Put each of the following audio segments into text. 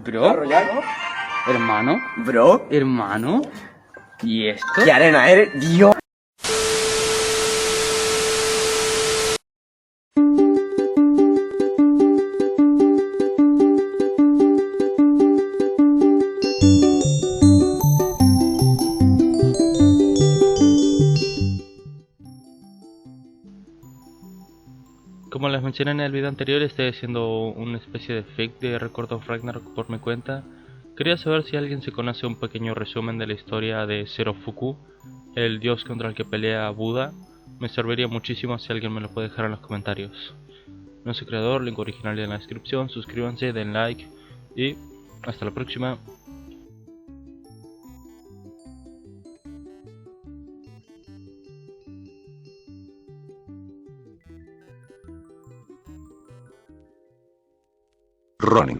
Bro, hermano, Bro, hermano. ¿Y esto? ¿qué arena eres? Dios. Como les mencioné en el video anterior, estoy haciendo una especie de fake de Record of Ragnarok por mi cuenta. Quería saber si alguien se conoce un pequeño resumen de la historia de Zerofuku, el dios contra el que pelea Buda. Me serviría muchísimo si alguien me lo puede dejar en los comentarios. No soy creador, link original en la descripción, suscríbanse, den like y hasta la próxima. Ronin.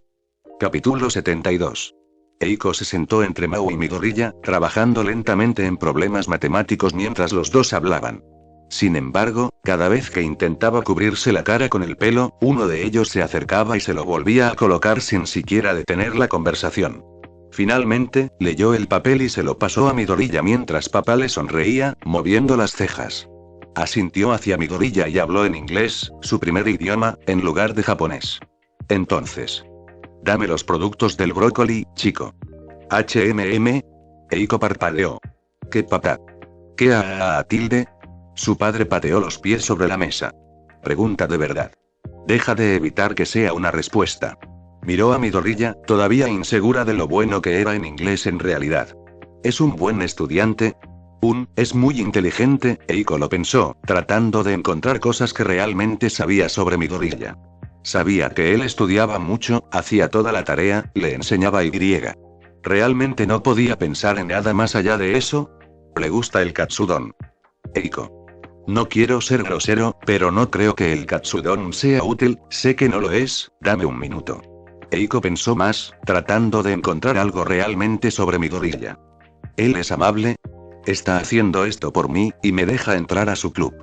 Capítulo 72. Eiko se sentó entre Mau y Midoriya, trabajando lentamente en problemas matemáticos mientras los dos hablaban. Sin embargo, cada vez que intentaba cubrirse la cara con el pelo, uno de ellos se acercaba y se lo volvía a colocar sin siquiera detener la conversación. Finalmente, leyó el papel y se lo pasó a Midoriya mientras papá le sonreía, moviendo las cejas. Asintió hacia Midoriya y habló en inglés, su primer idioma, en lugar de japonés. Entonces. Dame los productos del brócoli, chico. Eiko parpadeó. ¿Qué papá? ¿Qué tilde? Su padre pateó los pies sobre la mesa. Pregunta de verdad. Deja de evitar que sea una respuesta. Miró a Midoriya, todavía insegura de lo bueno que era en inglés en realidad. ¿Es un buen estudiante? Es muy inteligente, Eiko lo pensó, tratando de encontrar cosas que realmente sabía sobre Midoriya. Sabía que él estudiaba mucho, hacía toda la tarea, le enseñaba Y. ¿Realmente no podía pensar en nada más allá de eso? Le gusta el katsudon. Eiko. No quiero ser grosero, pero no creo que el katsudon sea útil, sé que no lo es, dame un minuto. Eiko pensó más, tratando de encontrar algo realmente sobre Midoriya. Él es amable. Está haciendo esto por mí, y me deja entrar a su club.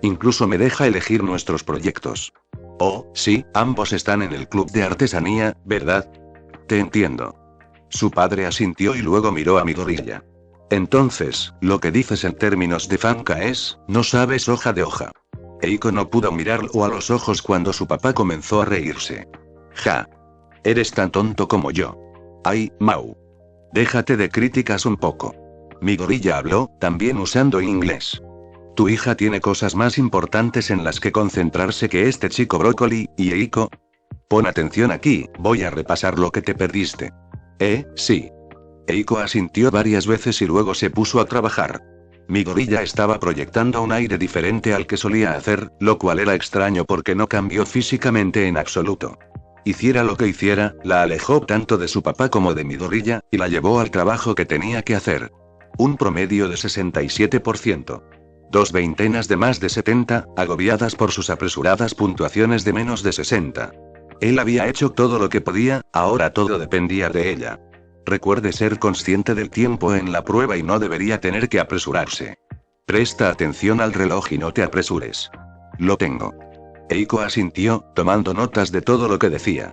Incluso me deja elegir nuestros proyectos. Oh, sí, ambos están en el club de artesanía, ¿verdad? Te entiendo. Su padre asintió y luego miró a Midoriya. Entonces, lo que dices en términos de fanca es, no sabes hoja de hoja. Eiko no pudo mirarlo a los ojos cuando su papá comenzó a reírse. Ja. Eres tan tonto como yo. Ay, Mau. Déjate de críticas un poco. Midoriya habló, también usando inglés. Tu hija tiene cosas más importantes en las que concentrarse que este chico brócoli, y Eiko. Pon atención aquí, voy a repasar lo que te perdiste. Sí. Eiko asintió varias veces y luego se puso a trabajar. Midoriya estaba proyectando un aire diferente al que solía hacer, lo cual era extraño porque no cambió físicamente en absoluto. Hiciera lo que hiciera, la alejó tanto de su papá como de Midoriya, y la llevó al trabajo que tenía que hacer. Un promedio de 67%. 2 veintenas de más de 70, agobiadas por sus apresuradas puntuaciones de menos de 60. Él había hecho todo lo que podía, ahora todo dependía de ella. Recuerde ser consciente del tiempo en la prueba y no debería tener que apresurarse. Presta atención al reloj y no te apresures. Lo tengo. Eiko asintió, tomando notas de todo lo que decía.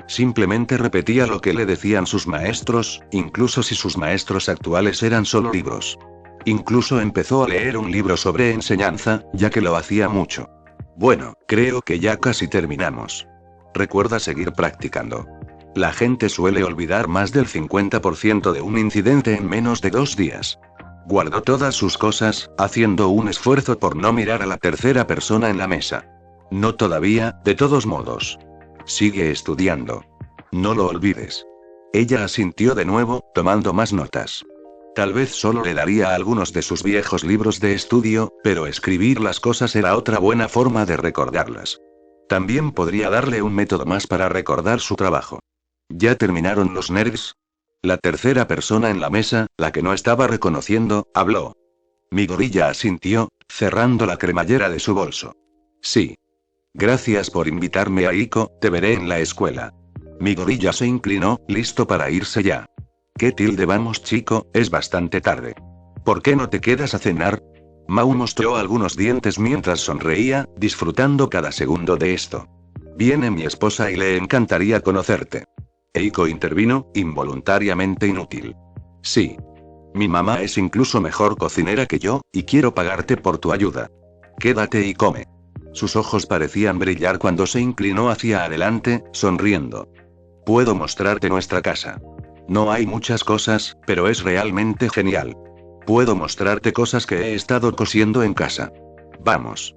Simplemente repetía lo que le decían sus maestros, incluso si sus maestros actuales eran solo libros. Incluso empezó a leer un libro sobre enseñanza, ya que lo hacía mucho. Bueno, creo que ya casi terminamos. Recuerda seguir practicando. La gente suele olvidar más del 50% de un incidente en menos de 2 días. Guardó todas sus cosas, haciendo un esfuerzo por no mirar a la tercera persona en la mesa. No todavía, de todos modos. Sigue estudiando. No lo olvides. Ella asintió de nuevo, tomando más notas. Tal vez solo le daría algunos de sus viejos libros de estudio, pero escribir las cosas era otra buena forma de recordarlas. También podría darle un método más para recordar su trabajo. ¿Ya terminaron los nerds? La tercera persona en la mesa, la que no estaba reconociendo, habló. Midoriya asintió, cerrando la cremallera de su bolso. Sí. Gracias por invitarme a Eiko, te veré en la escuela. Midoriya se inclinó, listo para irse ya. ¿Qué vamos chico? Es bastante tarde. ¿Por qué no te quedas a cenar? Mau mostró algunos dientes mientras sonreía, disfrutando cada segundo de esto. Viene mi esposa y le encantaría conocerte. Eiko intervino, involuntariamente inútil. Sí. Mi mamá es incluso mejor cocinera que yo, y quiero pagarte por tu ayuda. Quédate y come. Sus ojos parecían brillar cuando se inclinó hacia adelante, sonriendo. Puedo mostrarte nuestra casa. No hay muchas cosas, pero es realmente genial. Puedo mostrarte cosas que he estado cosiendo en casa. Vamos.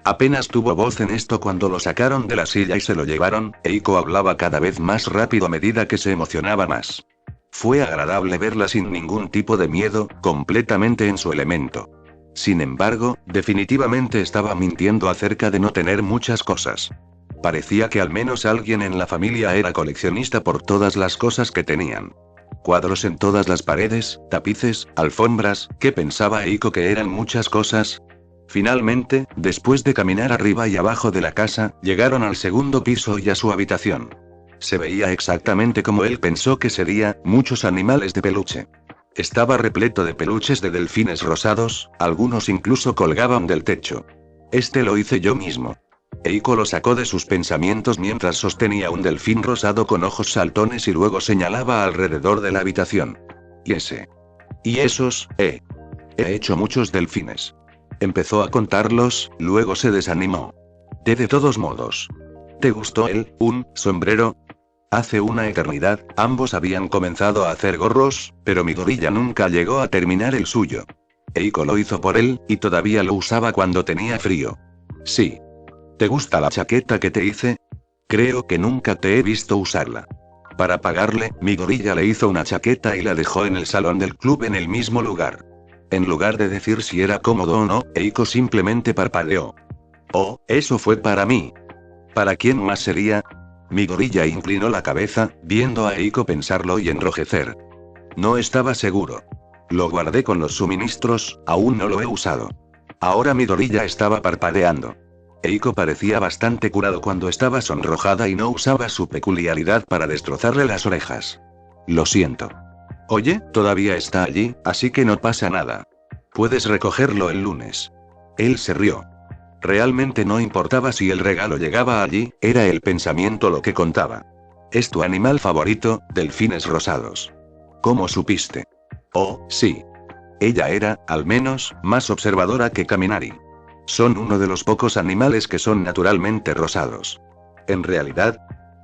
Apenas tuvo voz en esto cuando lo sacaron de la silla y se lo llevaron. Eiko hablaba cada vez más rápido a medida que se emocionaba más. Fue agradable verla sin ningún tipo de miedo, completamente en su elemento. Sin embargo, definitivamente estaba mintiendo acerca de no tener muchas cosas. Parecía que al menos alguien en la familia era coleccionista por todas las cosas que tenían. Cuadros en todas las paredes, tapices, alfombras, ¿qué pensaba Eiko que eran muchas cosas? Finalmente, después de caminar arriba y abajo de la casa, llegaron al segundo piso y a su habitación. Se veía exactamente como él pensó que sería, muchos animales de peluche. Estaba repleto de peluches de delfines rosados, algunos incluso colgaban del techo. Este lo hice yo mismo. Eiko lo sacó de sus pensamientos mientras sostenía un delfín rosado con ojos saltones y luego señalaba alrededor de la habitación. Y ese. Y esos, He hecho muchos delfines. Empezó a contarlos, luego se desanimó. De todos modos. ¿Te gustó un sombrero? Hace una eternidad, ambos habían comenzado a hacer gorros, pero mi gorilla nunca llegó a terminar el suyo. Eiko lo hizo por él, y todavía lo usaba cuando tenía frío. Sí. ¿Te gusta la chaqueta que te hice? Creo que nunca te he visto usarla. Para pagarle, mi gorilla le hizo una chaqueta y la dejó en el salón del club en el mismo lugar. En lugar de decir si era cómodo o no, Eiko simplemente parpadeó. Oh, eso fue para mí. ¿Para quién más sería? Mi gorilla inclinó la cabeza, viendo a Eiko pensarlo y enrojecer. No estaba seguro. Lo guardé con los suministros, aún no lo he usado. Ahora mi gorilla estaba parpadeando. Eiko parecía bastante curado cuando estaba sonrojada y no usaba su peculiaridad para destrozarle las orejas. Lo siento. Oye, todavía está allí, así que no pasa nada. Puedes recogerlo el lunes. Él se rió. Realmente no importaba si el regalo llegaba allí, era el pensamiento lo que contaba. ¿Es tu animal favorito, delfines rosados? ¿Cómo supiste? Oh, sí. Ella era, al menos, más observadora que Kaminari. Son uno de los pocos animales que son naturalmente rosados. En realidad,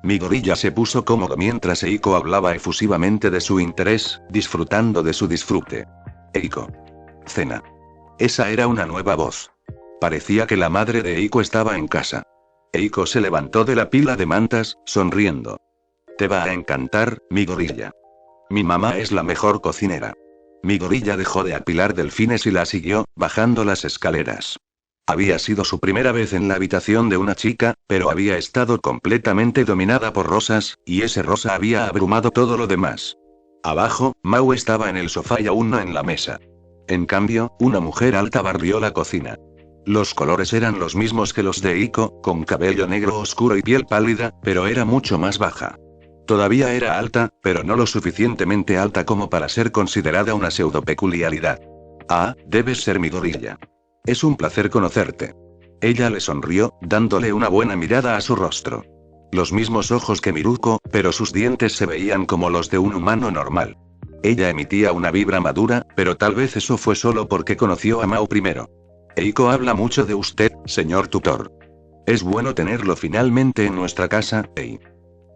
mi gorilla se puso cómodo mientras Eiko hablaba efusivamente de su interés, disfrutando de su disfrute. Eiko. Cena. Esa era una nueva voz. Parecía que la madre de Eiko estaba en casa. Eiko se levantó de la pila de mantas, sonriendo. Te va a encantar, mi gorilla. Mi mamá es la mejor cocinera. Mi gorilla dejó de apilar delfines y la siguió, bajando las escaleras. Había sido su primera vez en la habitación de una chica, pero había estado completamente dominada por rosas, y ese rosa había abrumado todo lo demás. Abajo, Mau estaba en el sofá y aún no en la mesa. En cambio, una mujer alta barrió la cocina. Los colores eran los mismos que los de Eiko, con cabello negro oscuro y piel pálida, pero era mucho más baja. Todavía era alta, pero no lo suficientemente alta como para ser considerada una pseudo-peculiaridad. Ah, debes ser mi gorilla. Es un placer conocerte. Ella le sonrió, dándole una buena mirada a su rostro. Los mismos ojos que Miruko, pero sus dientes se veían como los de un humano normal. Ella emitía una vibra madura, pero tal vez eso fue solo porque conoció a Mau primero. Eiko habla mucho de usted, señor tutor. Es bueno tenerlo finalmente en nuestra casa,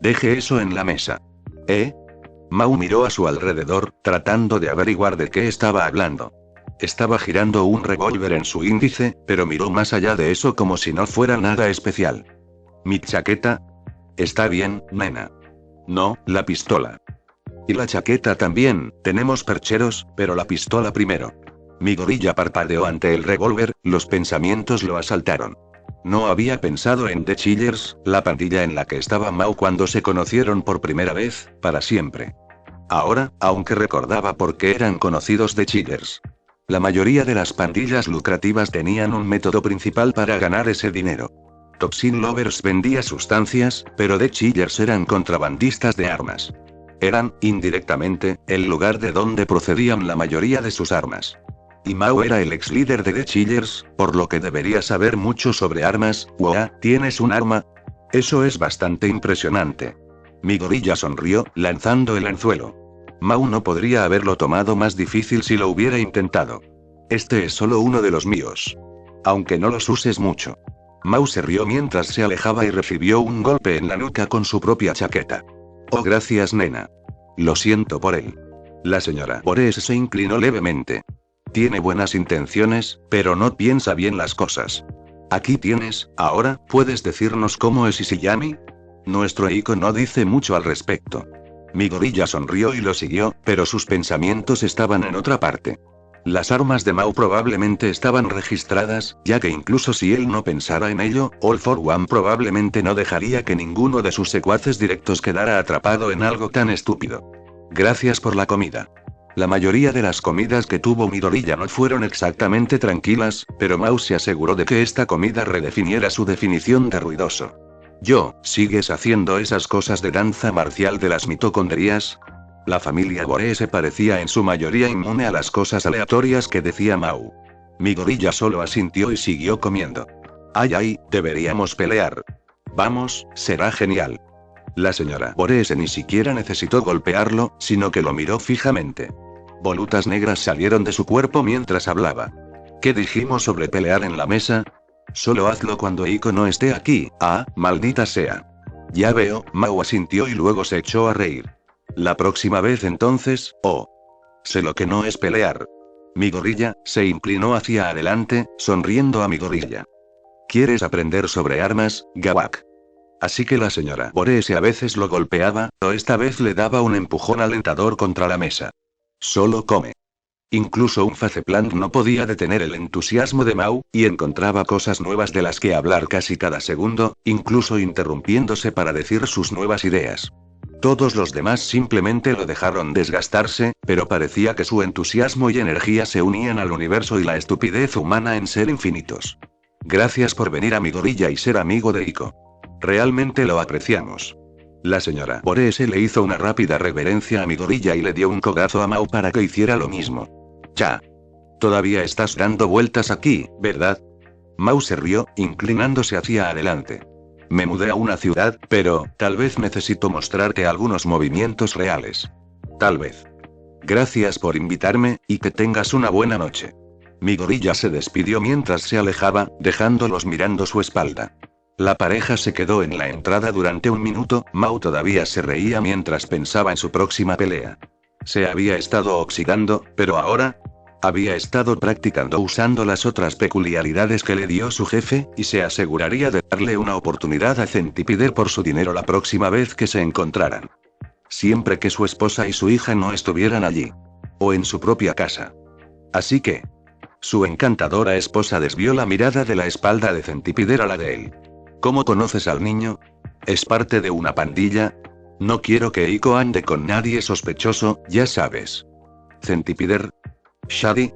Deje eso en la mesa. Mau miró a su alrededor, tratando de averiguar de qué estaba hablando. Estaba girando un revólver en su índice, pero miró más allá de eso como si no fuera nada especial. ¿Mi chaqueta? Está bien, nena. No, la pistola. Y la chaqueta también, tenemos percheros, pero la pistola primero. Mi gorilla parpadeó ante el revólver, los pensamientos lo asaltaron. No había pensado en The Chillers, la pandilla en la que estaba Mau cuando se conocieron por primera vez, para siempre. Ahora, aunque recordaba por qué eran conocidos The Chillers. La mayoría de las pandillas lucrativas tenían un método principal para ganar ese dinero. Toxin Lovers vendía sustancias, pero The Chillers eran contrabandistas de armas. Eran, indirectamente, el lugar de donde procedían la mayoría de sus armas. Y Mau era el ex líder de The Chillers, por lo que debería saber mucho sobre armas. ¿Tienes un arma? Eso es bastante impresionante. Mi gorilla sonrió, lanzando el anzuelo. Mau no podría haberlo tomado más difícil si lo hubiera intentado. Este es solo uno de los míos. Aunque no los uses mucho. Mau se rió mientras se alejaba y recibió un golpe en la nuca con su propia chaqueta. Oh, gracias, nena. Lo siento por él. La señora Borees se inclinó levemente. Tiene buenas intenciones, pero no piensa bien las cosas. Aquí tienes, ahora, ¿puedes decirnos cómo es Ishiyami? Nuestro Eiko no dice mucho al respecto. Mi gorilla sonrió y lo siguió, pero sus pensamientos estaban en otra parte. Las armas de Mau probablemente estaban registradas, ya que incluso si él no pensara en ello, All for One probablemente no dejaría que ninguno de sus secuaces directos quedara atrapado en algo tan estúpido. Gracias por la comida. La mayoría de las comidas que tuvo mi gorilla no fueron exactamente tranquilas, pero Mau se aseguró de que esta comida redefiniera su definición de ruidoso. ¿Sigues haciendo esas cosas de danza marcial de las mitocondrias? La familia Borees parecía en su mayoría inmune a las cosas aleatorias que decía Mau. Mi gorilla solo asintió y siguió comiendo. Ay, deberíamos pelear. Vamos, será genial. La señora Borees ni siquiera necesitó golpearlo, sino que lo miró fijamente. Volutas negras salieron de su cuerpo mientras hablaba. ¿Qué dijimos sobre pelear en la mesa? Solo hazlo cuando Eiko no esté aquí, maldita sea. Ya veo, Mau asintió y luego se echó a reír. La próxima vez entonces, sé lo que no es pelear. Mi gorilla se inclinó hacia adelante, sonriendo a mi gorilla. ¿Quieres aprender sobre armas, Gawak? Así que la señora Borees a veces lo golpeaba, o esta vez le daba un empujón alentador contra la mesa. Solo come. Incluso un faceplant no podía detener el entusiasmo de Mau, y encontraba cosas nuevas de las que hablar casi cada segundo, incluso interrumpiéndose para decir sus nuevas ideas. Todos los demás simplemente lo dejaron desgastarse, pero parecía que su entusiasmo y energía se unían al universo y la estupidez humana en ser infinitos. Gracias por venir a mi gorilla y ser amigo de Eiko. Realmente lo apreciamos. La señora Borees le hizo una rápida reverencia a mi gorilla y le dio un codazo a Mau para que hiciera lo mismo. Ya. Todavía estás dando vueltas aquí, ¿verdad? Mau se rió, inclinándose hacia adelante. Me mudé a una ciudad, pero tal vez necesito mostrarte algunos movimientos reales. Tal vez. Gracias por invitarme, y que tengas una buena noche. Mi gorilla se despidió mientras se alejaba, dejándolos mirando su espalda. La pareja se quedó en la entrada durante un minuto, Mau todavía se reía mientras pensaba en su próxima pelea. Se había estado oxidando, pero ahora había estado practicando usando las otras peculiaridades que le dio su jefe, y se aseguraría de darle una oportunidad a Centipider por su dinero la próxima vez que se encontraran. Siempre que su esposa y su hija no estuvieran allí. O en su propia casa. Así que su encantadora esposa desvió la mirada de la espalda de Centipider a la de él. ¿Cómo conoces al niño? ¿Es parte de una pandilla? No quiero que Eiko ande con nadie sospechoso, ya sabes. Centipider. ¿Shadi?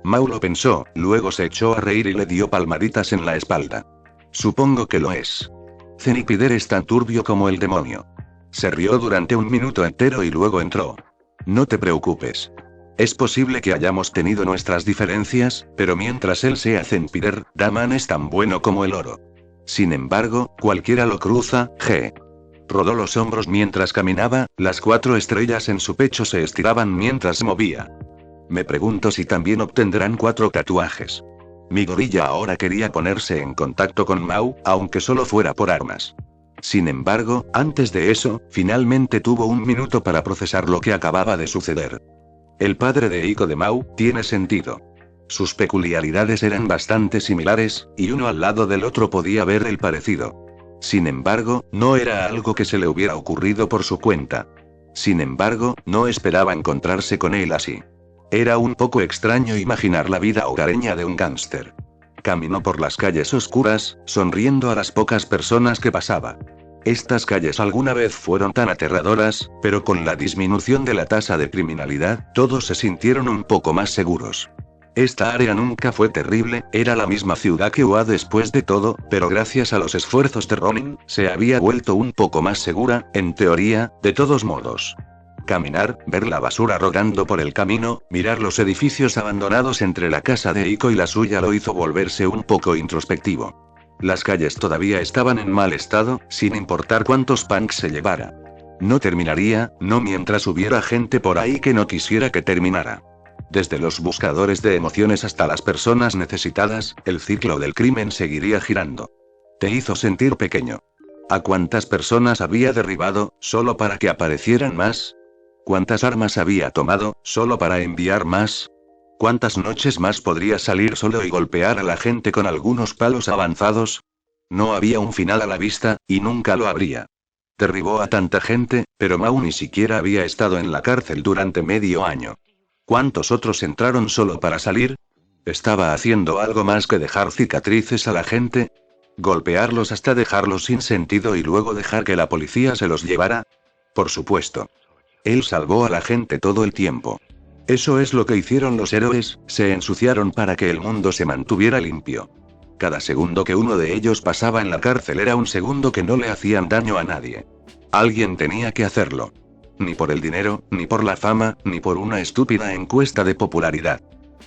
Mau lo pensó, luego se echó a reír y le dio palmaditas en la espalda. Supongo que lo es. Centipider es tan turbio como el demonio. Se rió durante un minuto entero y luego entró. No te preocupes. Es posible que hayamos tenido nuestras diferencias, pero mientras él sea Centipider, Daman es tan bueno como el oro. Sin embargo, cualquiera lo cruza, Rodó los hombros mientras caminaba, las 4 estrellas en su pecho se estiraban mientras se movía. Me pregunto si también obtendrán 4 tatuajes. Mi gorilla ahora quería ponerse en contacto con Mau, aunque solo fuera por armas. Sin embargo, antes de eso, finalmente tuvo un minuto para procesar lo que acababa de suceder. El padre de Eiko de Mau tiene sentido. Sus peculiaridades eran bastante similares, y uno al lado del otro podía ver el parecido. Sin embargo, no era algo que se le hubiera ocurrido por su cuenta. Sin embargo, no esperaba encontrarse con él así. Era un poco extraño imaginar la vida hogareña de un gángster. Caminó por las calles oscuras, sonriendo a las pocas personas que pasaba. Estas calles alguna vez fueron tan aterradoras, pero con la disminución de la tasa de criminalidad, todos se sintieron un poco más seguros. Esta área nunca fue terrible, era la misma ciudad que Ua después de todo, pero gracias a los esfuerzos de Ronin, se había vuelto un poco más segura, en teoría, de todos modos. Caminar, ver la basura rodando por el camino, mirar los edificios abandonados entre la casa de Eiko y la suya lo hizo volverse un poco introspectivo. Las calles todavía estaban en mal estado, sin importar cuántos punks se llevara. No terminaría, no mientras hubiera gente por ahí que no quisiera que terminara. Desde los buscadores de emociones hasta las personas necesitadas, el ciclo del crimen seguiría girando. Te hizo sentir pequeño. ¿A cuántas personas había derribado, solo para que aparecieran más? ¿Cuántas armas había tomado, solo para enviar más? ¿Cuántas noches más podría salir solo y golpear a la gente con algunos palos avanzados? No había un final a la vista, y nunca lo habría. Derribó a tanta gente, pero Mau ni siquiera había estado en la cárcel durante medio año. ¿Cuántos otros entraron solo para salir? ¿Estaba haciendo algo más que dejar cicatrices a la gente? ¿Golpearlos hasta dejarlos sin sentido y luego dejar que la policía se los llevara? Por supuesto. Él salvó a la gente todo el tiempo. Eso es lo que hicieron los héroes, se ensuciaron para que el mundo se mantuviera limpio. Cada segundo que uno de ellos pasaba en la cárcel era un segundo que no le hacían daño a nadie. Alguien tenía que hacerlo. Ni por el dinero, ni por la fama, ni por una estúpida encuesta de popularidad.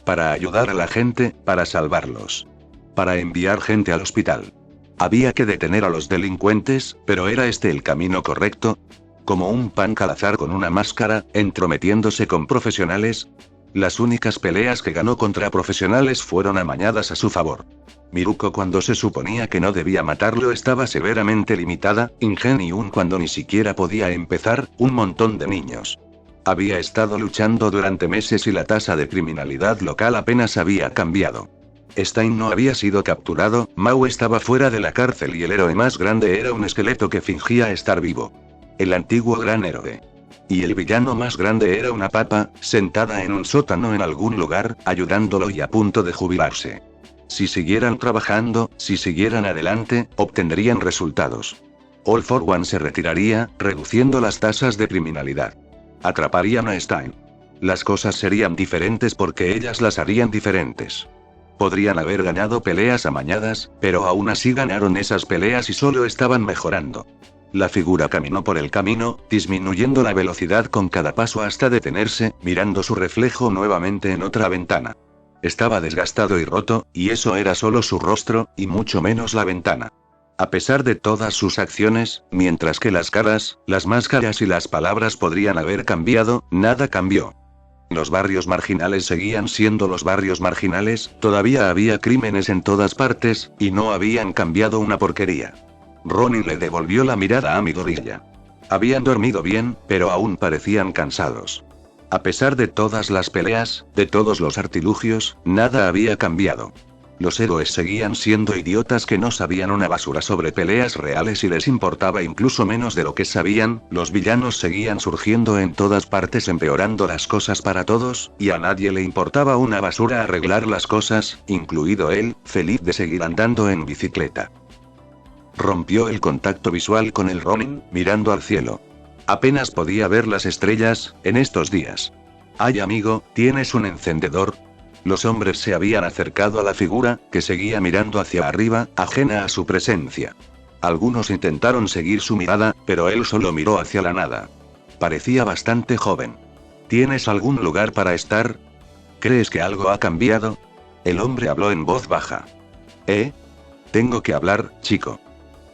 Para ayudar a la gente, para salvarlos. Para enviar gente al hospital. Había que detener a los delincuentes, pero ¿era este el camino correcto? Como un punk al azar con una máscara, entrometiéndose con profesionales. Las únicas peleas que ganó contra profesionales fueron amañadas a su favor. Miruko, cuando se suponía que no debía matarlo, estaba severamente limitada, Ingenium cuando ni siquiera podía empezar, un montón de niños. Había estado luchando durante meses y la tasa de criminalidad local apenas había cambiado. Stein no había sido capturado, Mau estaba fuera de la cárcel y el héroe más grande era un esqueleto que fingía estar vivo. El antiguo gran héroe. Y el villano más grande era una papa, sentada en un sótano en algún lugar, ayudándolo y a punto de jubilarse. Si siguieran trabajando, si siguieran adelante, obtendrían resultados. All for One se retiraría, reduciendo las tasas de criminalidad. Atraparían a Stein. Las cosas serían diferentes porque ellas las harían diferentes. Podrían haber ganado peleas amañadas, pero aún así ganaron esas peleas y solo estaban mejorando. La figura caminó por el camino, disminuyendo la velocidad con cada paso hasta detenerse, mirando su reflejo nuevamente en otra ventana. Estaba desgastado y roto, y eso era solo su rostro, y mucho menos la ventana. A pesar de todas sus acciones, mientras que las caras, las máscaras y las palabras podrían haber cambiado, nada cambió. Los barrios marginales seguían siendo los barrios marginales, todavía había crímenes en todas partes, y no habían cambiado una porquería. Ronin le devolvió la mirada a Midoriya. Habían dormido bien, pero aún parecían cansados. A pesar de todas las peleas, de todos los artilugios, nada había cambiado. Los héroes seguían siendo idiotas que no sabían una basura sobre peleas reales y les importaba incluso menos de lo que sabían, los villanos seguían surgiendo en todas partes empeorando las cosas para todos, y a nadie le importaba una basura arreglar las cosas, incluido él, feliz de seguir andando en bicicleta. Rompió el contacto visual con el Ronin, mirando al cielo. Apenas podía ver las estrellas, en estos días. «Ay amigo, ¿tienes un encendedor?» Los hombres se habían acercado a la figura, que seguía mirando hacia arriba, ajena a su presencia. Algunos intentaron seguir su mirada, pero él solo miró hacia la nada. Parecía bastante joven. ¿Tienes algún lugar para estar? ¿Crees que algo ha cambiado? El hombre habló en voz baja. Tengo que hablar, chico.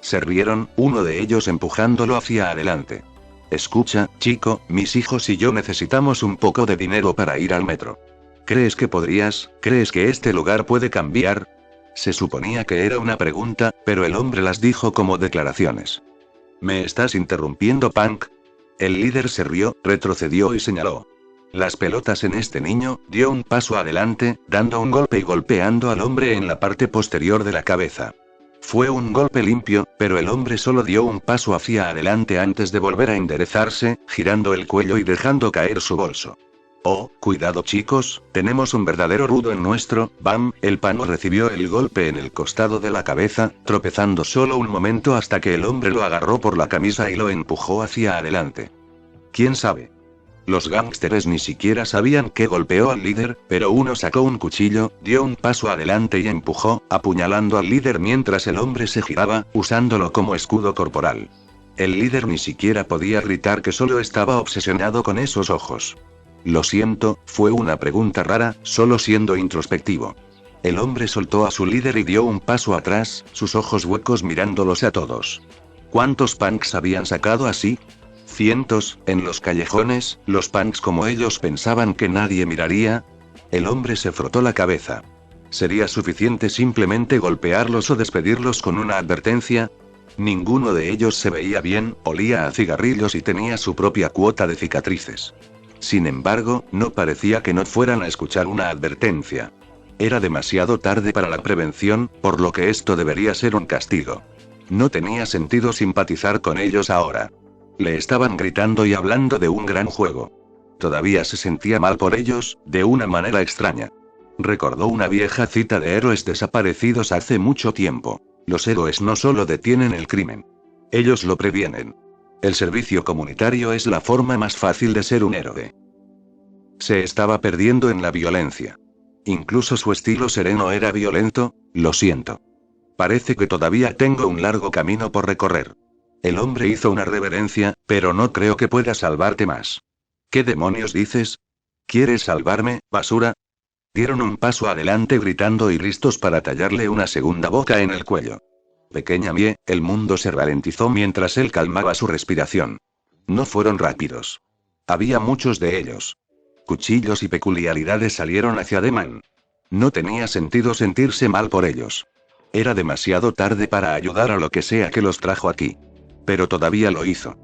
Se rieron, uno de ellos empujándolo hacia adelante. Escucha, chico, mis hijos y yo necesitamos un poco de dinero para ir al metro. ¿Crees que podrías? ¿Crees que este lugar puede cambiar? Se suponía que era una pregunta, pero el hombre las dijo como declaraciones. ¿Me estás interrumpiendo, punk? El líder se rió, retrocedió y señaló. Las pelotas en este niño, dio un paso adelante, dando un golpe y golpeando al hombre en la parte posterior de la cabeza. Fue un golpe limpio, pero el hombre solo dio un paso hacia adelante antes de volver a enderezarse, girando el cuello y dejando caer su bolso. Oh, cuidado chicos, tenemos un verdadero rudo en nuestro, ¡bam! El pano recibió el golpe en el costado de la cabeza, tropezando solo un momento hasta que el hombre lo agarró por la camisa y lo empujó hacia adelante. ¿Quién sabe? Los gángsteres ni siquiera sabían que golpeó al líder, pero uno sacó un cuchillo, dio un paso adelante y empujó, apuñalando al líder mientras el hombre se giraba, usándolo como escudo corporal. El líder ni siquiera podía gritar que solo estaba obsesionado con esos ojos. Lo siento, fue una pregunta rara, solo siendo introspectivo. El hombre soltó a su líder y dio un paso atrás, sus ojos huecos mirándolos a todos. ¿Cuántos punks habían sacado así? Cientos, en los callejones, los punks como ellos pensaban que nadie miraría. El hombre se frotó la cabeza. ¿Sería suficiente simplemente golpearlos o despedirlos con una advertencia? Ninguno de ellos se veía bien, olía a cigarrillos y tenía su propia cuota de cicatrices. Sin embargo, no parecía que no fueran a escuchar una advertencia. Era demasiado tarde para la prevención, por lo que esto debería ser un castigo. No tenía sentido simpatizar con ellos ahora. Le estaban gritando y hablando de un gran juego. Todavía se sentía mal por ellos, de una manera extraña. Recordó una vieja cita de héroes desaparecidos hace mucho tiempo. Los héroes no solo detienen el crimen. Ellos lo previenen. El servicio comunitario es la forma más fácil de ser un héroe. Se estaba perdiendo en la violencia. Incluso su estilo sereno era violento. Lo siento. Parece que todavía tengo un largo camino por recorrer. El hombre hizo una reverencia, pero no creo que pueda salvarte más. ¿Qué demonios dices? ¿Quieres salvarme, basura? Dieron un paso adelante gritando y listos para tallarle una segunda boca en el cuello. Pequeña Mie, el mundo se ralentizó mientras él calmaba su respiración. No fueron rápidos. Había muchos de ellos. Cuchillos y peculiaridades salieron hacia Deman. No tenía sentido sentirse mal por ellos. Era demasiado tarde para ayudar a lo que sea que los trajo aquí. Pero todavía lo hizo.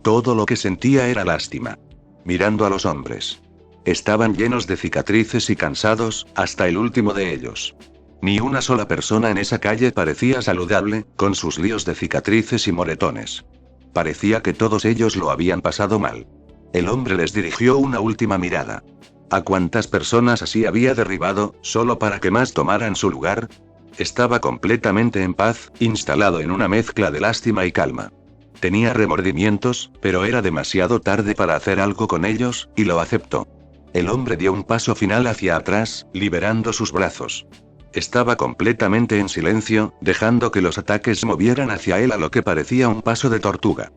Todo lo que sentía era lástima. Mirando a los hombres. Estaban llenos de cicatrices y cansados, hasta el último de ellos. Ni una sola persona en esa calle parecía saludable, con sus líos de cicatrices y moretones. Parecía que todos ellos lo habían pasado mal. El hombre les dirigió una última mirada. ¿A cuántas personas así había derribado, solo para que más tomaran su lugar? Estaba completamente en paz, instalado en una mezcla de lástima y calma. Tenía remordimientos, pero era demasiado tarde para hacer algo con ellos, y lo aceptó. El hombre dio un paso final hacia atrás, liberando sus brazos. Estaba completamente en silencio, dejando que los ataques movieran hacia él a lo que parecía un paso de tortuga.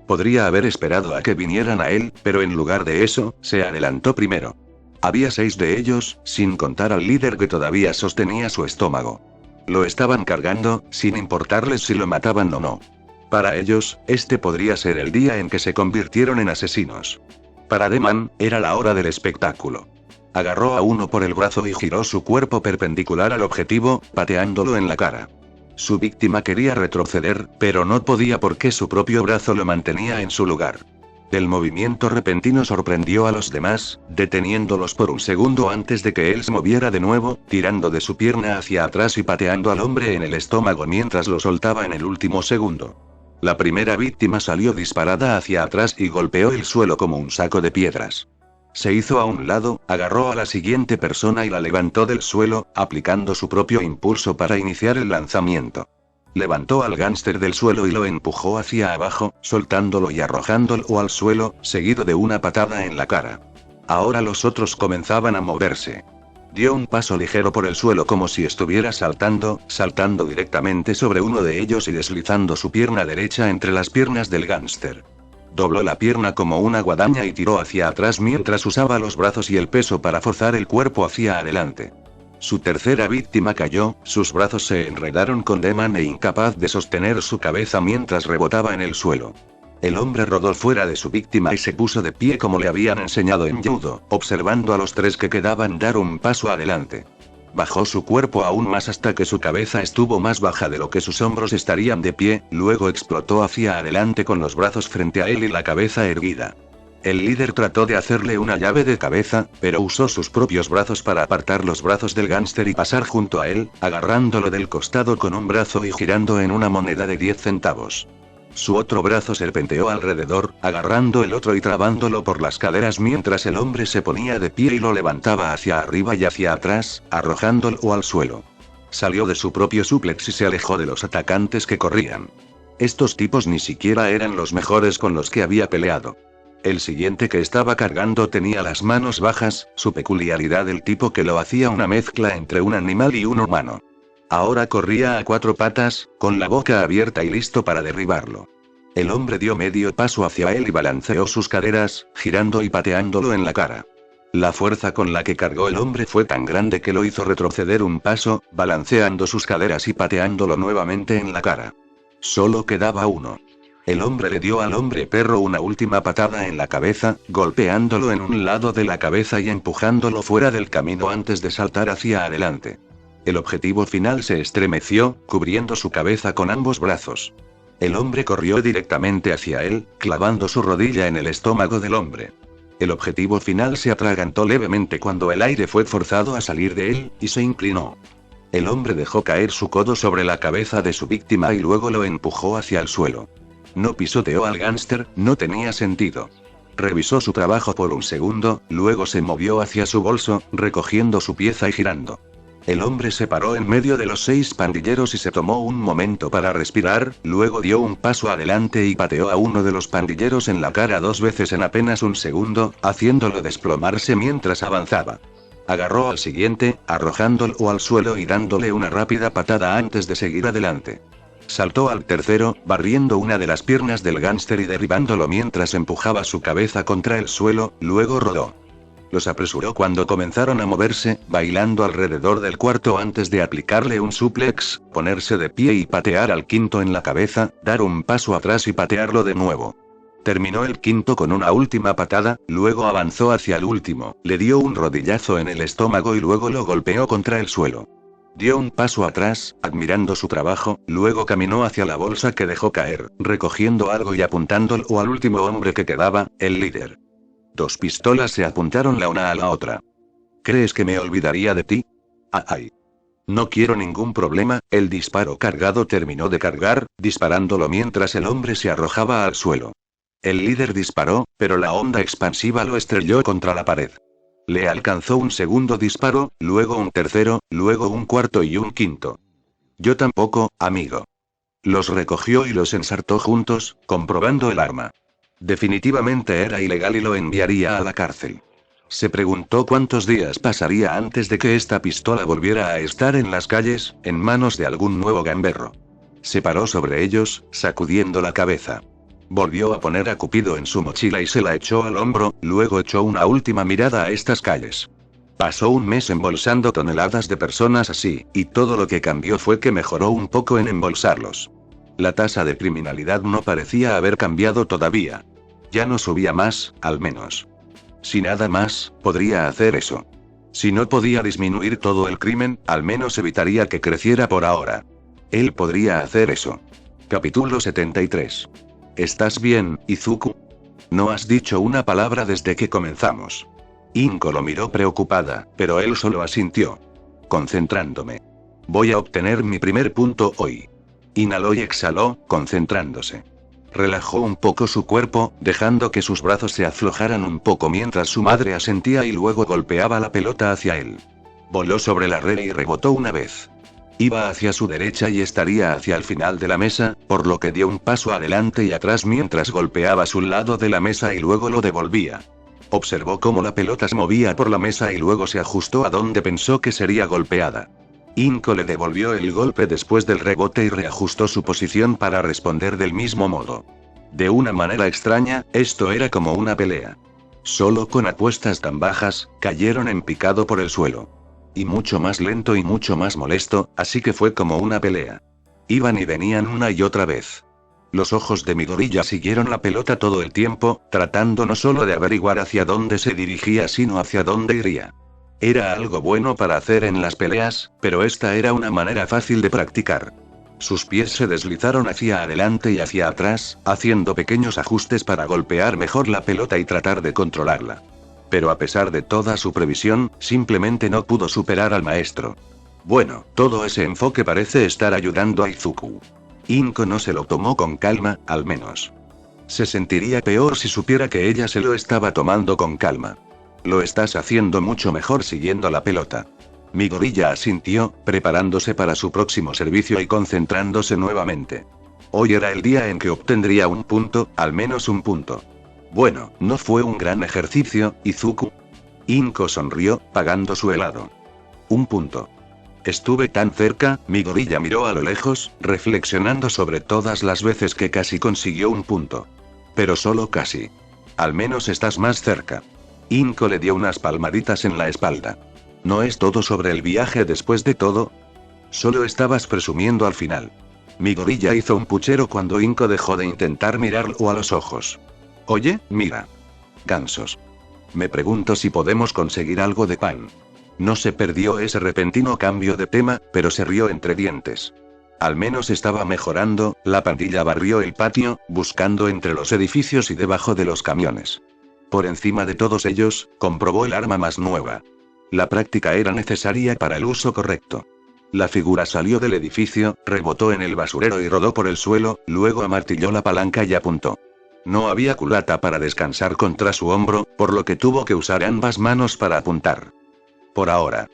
Podría haber esperado a que vinieran a él, pero en lugar de eso, se adelantó primero. Había 6 de ellos, sin contar al líder que todavía sostenía su estómago. Lo estaban cargando, sin importarles si lo mataban o no. Para ellos, este podría ser el día en que se convirtieron en asesinos. Para Deman, era la hora del espectáculo. Agarró a uno por el brazo y giró su cuerpo perpendicular al objetivo, pateándolo en la cara. Su víctima quería retroceder, pero no podía porque su propio brazo lo mantenía en su lugar. El movimiento repentino sorprendió a los demás, deteniéndolos por un segundo antes de que él se moviera de nuevo, tirando de su pierna hacia atrás y pateando al hombre en el estómago mientras lo soltaba en el último segundo. La primera víctima salió disparada hacia atrás y golpeó el suelo como un saco de piedras. Se hizo a un lado, agarró a la siguiente persona y la levantó del suelo, aplicando su propio impulso para iniciar el lanzamiento. Levantó al gánster del suelo y lo empujó hacia abajo, soltándolo y arrojándolo al suelo, seguido de una patada en la cara. Ahora los otros comenzaban a moverse. Dio un paso ligero por el suelo como si estuviera saltando directamente sobre uno de ellos y deslizando su pierna derecha entre las piernas del gánster. Dobló la pierna como una guadaña y tiró hacia atrás mientras usaba los brazos y el peso para forzar el cuerpo hacia adelante. Su tercera víctima cayó, sus brazos se enredaron con Deman e incapaz de sostener su cabeza mientras rebotaba en el suelo. El hombre rodó fuera de su víctima y se puso de pie como le habían enseñado en judo, observando a los 3 que quedaban dar un paso adelante. Bajó su cuerpo aún más hasta que su cabeza estuvo más baja de lo que sus hombros estarían de pie, luego explotó hacia adelante con los brazos frente a él y la cabeza erguida. El líder trató de hacerle una llave de cabeza, pero usó sus propios brazos para apartar los brazos del gánster y pasar junto a él, agarrándolo del costado con un brazo y girando en una moneda de 10 centavos. Su otro brazo serpenteó alrededor, agarrando el otro y trabándolo por las caderas mientras el hombre se ponía de pie y lo levantaba hacia arriba y hacia atrás, arrojándolo al suelo. Salió de su propio suplex y se alejó de los atacantes que corrían. Estos tipos ni siquiera eran los mejores con los que había peleado. El siguiente que estaba cargando tenía las manos bajas, su peculiaridad del tipo que lo hacía una mezcla entre un animal y un humano. Ahora corría a 4 patas, con la boca abierta y listo para derribarlo. El hombre dio medio paso hacia él y balanceó sus caderas, girando y pateándolo en la cara. La fuerza con la que cargó el hombre fue tan grande que lo hizo retroceder un paso, balanceando sus caderas y pateándolo nuevamente en la cara. Solo quedaba uno. El hombre le dio al hombre perro una última patada en la cabeza, golpeándolo en un lado de la cabeza y empujándolo fuera del camino antes de saltar hacia adelante. El objetivo final se estremeció, cubriendo su cabeza con ambos brazos. El hombre corrió directamente hacia él, clavando su rodilla en el estómago del hombre. El objetivo final se atragantó levemente cuando el aire fue forzado a salir de él, y se inclinó. El hombre dejó caer su codo sobre la cabeza de su víctima y luego lo empujó hacia el suelo. No pisoteó al gánster, no tenía sentido. Revisó su trabajo por un segundo, luego se movió hacia su bolso, recogiendo su pieza y girando. El hombre se paró en medio de los 6 pandilleros y se tomó un momento para respirar, luego dio un paso adelante y pateó a uno de los pandilleros en la cara 2 veces en apenas un segundo, haciéndolo desplomarse mientras avanzaba. Agarró al siguiente, arrojándolo al suelo y dándole una rápida patada antes de seguir adelante. Saltó al tercero, barriendo una de las piernas del gánster y derribándolo mientras empujaba su cabeza contra el suelo, luego rodó. Los apresuró cuando comenzaron a moverse, bailando alrededor del cuarto antes de aplicarle un suplex, ponerse de pie y patear al quinto en la cabeza, dar un paso atrás y patearlo de nuevo. Terminó el quinto con una última patada, luego avanzó hacia el último, le dio un rodillazo en el estómago y luego lo golpeó contra el suelo. Dio un paso atrás, admirando su trabajo, luego caminó hacia la bolsa que dejó caer, recogiendo algo y apuntándolo al último hombre que quedaba, el líder. 2 pistolas se apuntaron la una a la otra. ¿Crees que me olvidaría de ti? ¡Ay! No quiero ningún problema. El disparo cargado terminó de cargar, disparándolo mientras el hombre se arrojaba al suelo. El líder disparó, pero la onda expansiva lo estrelló contra la pared. Le alcanzó un segundo disparo, luego un tercero, luego un cuarto y un quinto. Yo tampoco, amigo. Los recogió y los ensartó juntos, comprobando el arma. Definitivamente era ilegal y lo enviaría a la cárcel. Se preguntó cuántos días pasaría antes de que esta pistola volviera a estar en las calles, en manos de algún nuevo gamberro. Se paró sobre ellos, sacudiendo la cabeza. Volvió a poner a Cupido en su mochila y se la echó al hombro, luego echó una última mirada a estas calles. Pasó un mes embolsando toneladas de personas así, y todo lo que cambió fue que mejoró un poco en embolsarlos. La tasa de criminalidad no parecía haber cambiado todavía. Ya no subía más, al menos. Si nada más, podría hacer eso. Si no podía disminuir todo el crimen, al menos evitaría que creciera por ahora. Él podría hacer eso. Capítulo 73. ¿Estás bien, Izuku? No has dicho una palabra desde que comenzamos. Inko lo miró preocupada, pero él solo asintió. Concentrándome. Voy a obtener mi primer punto hoy. Inhaló y exhaló, concentrándose. Relajó un poco su cuerpo, dejando que sus brazos se aflojaran un poco mientras su madre asentía y luego golpeaba la pelota hacia él. Voló sobre la red y rebotó una vez. Iba hacia su derecha y estaría hacia el final de la mesa, por lo que dio un paso adelante y atrás mientras golpeaba su lado de la mesa y luego lo devolvía. Observó cómo la pelota se movía por la mesa y luego se ajustó a donde pensó que sería golpeada. Inko le devolvió el golpe después del rebote y reajustó su posición para responder del mismo modo. De una manera extraña, esto era como una pelea. Solo con apuestas tan bajas, cayeron en picado por el suelo. Y mucho más lento y mucho más molesto, así que fue como una pelea. Iban y venían una y otra vez. Los ojos de Midoriya siguieron la pelota todo el tiempo, tratando no solo de averiguar hacia dónde se dirigía sino hacia dónde iría. Era algo bueno para hacer en las peleas, pero esta era una manera fácil de practicar. Sus pies se deslizaron hacia adelante y hacia atrás, haciendo pequeños ajustes para golpear mejor la pelota y tratar de controlarla. Pero a pesar de toda su previsión, simplemente no pudo superar al maestro. Bueno, todo ese enfoque parece estar ayudando a Izuku. Inko no se lo tomó con calma, al menos. Se sentiría peor si supiera que ella se lo estaba tomando con calma. Lo estás haciendo mucho mejor siguiendo la pelota. Midoriya asintió, preparándose para su próximo servicio y concentrándose nuevamente. Hoy era el día en que obtendría un punto, al menos un punto. Bueno, ¿no fue un gran ejercicio, Izuku? Inko sonrió, pagando su helado. Un punto. Estuve tan cerca. Midoriya miró a lo lejos, reflexionando sobre todas las veces que casi consiguió un punto. Pero solo casi. Al menos estás más cerca. Inko le dio unas palmaditas en la espalda. ¿No es todo sobre el viaje después de todo? Solo estabas presumiendo al final. Mi gorilla hizo un puchero cuando Inco dejó de intentar mirarlo a los ojos. Oye, mira. Gansos. Me pregunto si podemos conseguir algo de pan. No se perdió ese repentino cambio de tema, pero se rió entre dientes. Al menos estaba mejorando. La pandilla barrió el patio, buscando entre los edificios y debajo de los camiones. Por encima de todos ellos, comprobó el arma más nueva. La práctica era necesaria para el uso correcto. La figura salió del edificio, rebotó en el basurero y rodó por el suelo, luego amartilló la palanca y apuntó. No había culata para descansar contra su hombro, por lo que tuvo que usar ambas manos para apuntar. Por ahora.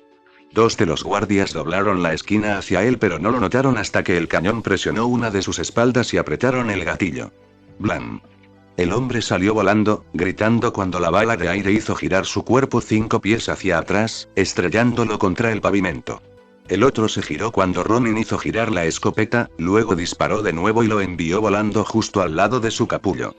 2 de los guardias doblaron la esquina hacia él, pero no lo notaron hasta que el cañón presionó una de sus espaldas y apretaron el gatillo. ¡Blam! El hombre salió volando, gritando cuando la bala de aire hizo girar su cuerpo 5 pies hacia atrás, estrellándolo contra el pavimento. El otro se giró cuando Ronin hizo girar la escopeta, luego disparó de nuevo y lo envió volando justo al lado de su capullo.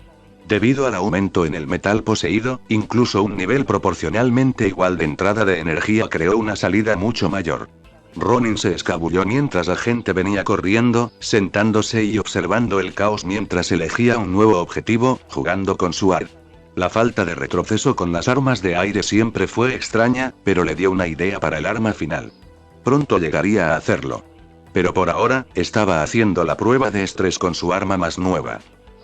Debido al aumento en el metal poseído, incluso un nivel proporcionalmente igual de entrada de energía creó una salida mucho mayor. Ronin se escabulló mientras la gente venía corriendo, sentándose y observando el caos mientras elegía un nuevo objetivo, jugando con su ar. La falta de retroceso con las armas de aire siempre fue extraña, pero le dio una idea para el arma final. Pronto llegaría a hacerlo. Pero por ahora, estaba haciendo la prueba de estrés con su arma más nueva.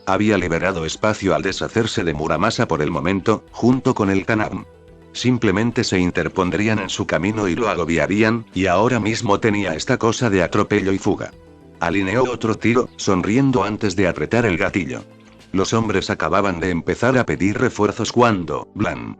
Había liberado espacio al deshacerse de Muramasa por el momento, junto con el Kanam. Simplemente se interpondrían en su camino y lo agobiarían, y ahora mismo tenía esta cosa de atropello y fuga. Alineó otro tiro, sonriendo antes de apretar el gatillo. Los hombres acababan de empezar a pedir refuerzos cuando, ¡blam!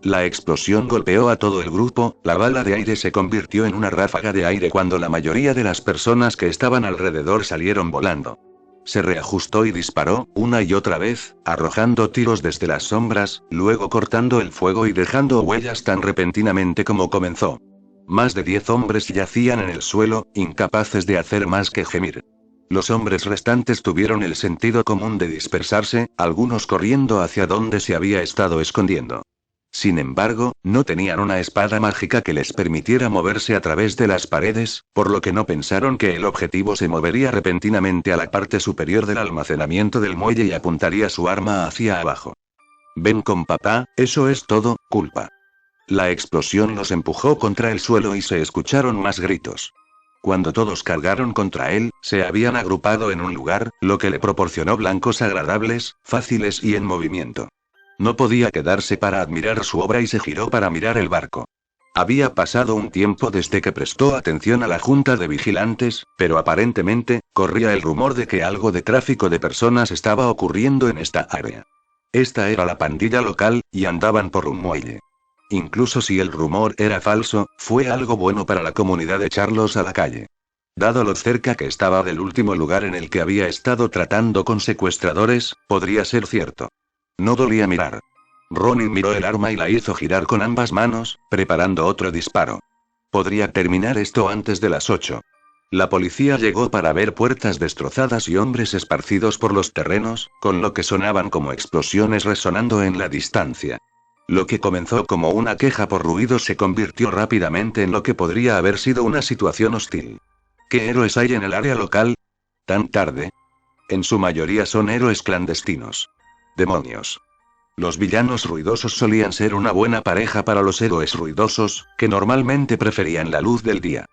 La explosión golpeó a todo el grupo, la bala de aire se convirtió en una ráfaga de aire cuando la mayoría de las personas que estaban alrededor salieron volando. Se reajustó y disparó, una y otra vez, arrojando tiros desde las sombras, luego cortando el fuego y dejando huellas tan repentinamente como comenzó. Más de 10 hombres yacían en el suelo, incapaces de hacer más que gemir. Los hombres restantes tuvieron el sentido común de dispersarse, algunos corriendo hacia donde se había estado escondiendo. Sin embargo, no tenían una espada mágica que les permitiera moverse a través de las paredes, por lo que no pensaron que el objetivo se movería repentinamente a la parte superior del almacenamiento del muelle y apuntaría su arma hacia abajo. Ven con papá, eso es todo, culpa. La explosión los empujó contra el suelo y se escucharon más gritos. Cuando todos cargaron contra él, se habían agrupado en un lugar, lo que le proporcionó blancos agradables, fáciles y en movimiento. No podía quedarse para admirar su obra y se giró para mirar el barco. Había pasado un tiempo desde que prestó atención a la junta de vigilantes, pero aparentemente, corría el rumor de que algo de tráfico de personas estaba ocurriendo en esta área. Esta era la pandilla local, y andaban por un muelle. Incluso si el rumor era falso, fue algo bueno para la comunidad echarlos a la calle. Dado lo cerca que estaba del último lugar en el que había estado tratando con secuestradores, podría ser cierto. No dolía mirar. Ronin miró el arma y la hizo girar con ambas manos, preparando otro disparo. Podría terminar esto antes de las 8. La policía llegó para ver puertas destrozadas y hombres esparcidos por los terrenos, con lo que sonaban como explosiones resonando en la distancia. Lo que comenzó como una queja por ruido se convirtió rápidamente en lo que podría haber sido una situación hostil. ¿Qué héroes hay en el área local? ¿Tan tarde? En su mayoría son héroes clandestinos. Demonios. Los villanos ruidosos solían ser una buena pareja para los héroes ruidosos, que normalmente preferían la luz del día.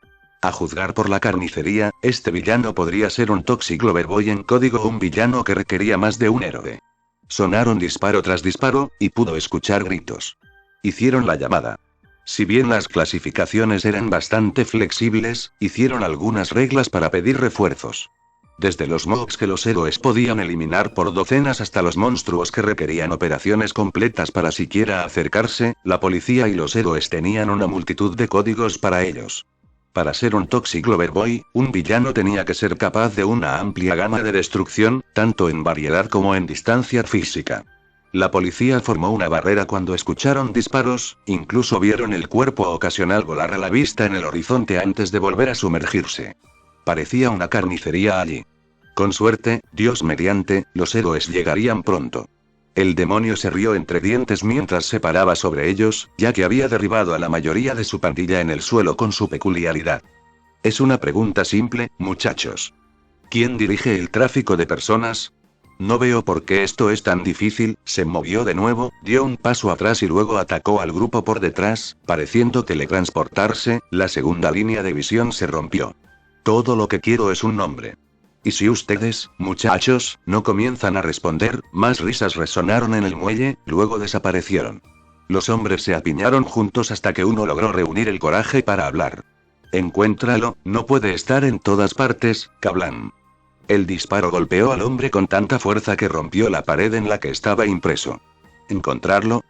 A juzgar por la carnicería, este villano podría ser un Toxic Loverboy en código o un villano que requería más de un héroe. Sonaron disparo tras disparo, y pudo escuchar gritos. Hicieron la llamada. Si bien las clasificaciones eran bastante flexibles, hicieron algunas reglas para pedir refuerzos. Desde los mobs que los héroes podían eliminar por docenas hasta los monstruos que requerían operaciones completas para siquiera acercarse, la policía y los héroes tenían una multitud de códigos para ellos. Para ser un Toxic Loverboy, un villano tenía que ser capaz de una amplia gama de destrucción, tanto en variedad como en distancia física. La policía formó una barrera cuando escucharon disparos, incluso vieron el cuerpo ocasional volar a la vista en el horizonte antes de volver a sumergirse. Parecía una carnicería allí. Con suerte, Dios mediante, los héroes llegarían pronto. El demonio se rió entre dientes mientras se paraba sobre ellos, ya que había derribado a la mayoría de su pandilla en el suelo con su peculiaridad. Es una pregunta simple, muchachos. ¿Quién dirige el tráfico de personas? No veo por qué esto es tan difícil. Se movió de nuevo, dio un paso atrás y luego atacó al grupo por detrás, pareciendo teletransportarse. La segunda línea de visión se rompió. Todo lo que quiero es un nombre. Y si ustedes, muchachos, no comienzan a responder, más risas resonaron en el muelle, luego desaparecieron. Los hombres se apiñaron juntos hasta que uno logró reunir el coraje para hablar. Encuéntralo, no puede estar en todas partes, Kablan. El disparo golpeó al hombre con tanta fuerza que rompió la pared en la que estaba impreso. ¿Encontrarlo?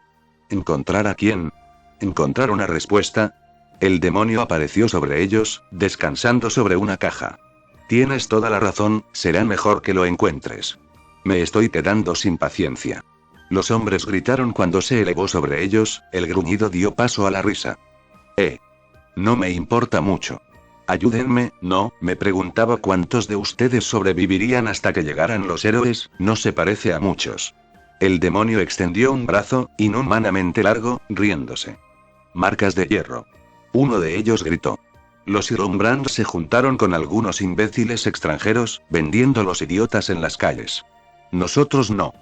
¿Encontrar a quién? ¿Encontrar una respuesta? El demonio apareció sobre ellos, descansando sobre una caja. Tienes toda la razón, será mejor que lo encuentres. Me estoy quedando sin paciencia. Los hombres gritaron cuando se elevó sobre ellos, el gruñido dio paso a la risa. No me importa mucho. Ayúdenme, ¿no? Me preguntaba cuántos de ustedes sobrevivirían hasta que llegaran los héroes, no se parece a muchos. El demonio extendió un brazo, inhumanamente largo, riéndose. Marcas de hierro. Uno de ellos gritó. Los Irumbrand se juntaron con algunos imbéciles extranjeros, vendiendo los idiotas en las calles. Nosotros no.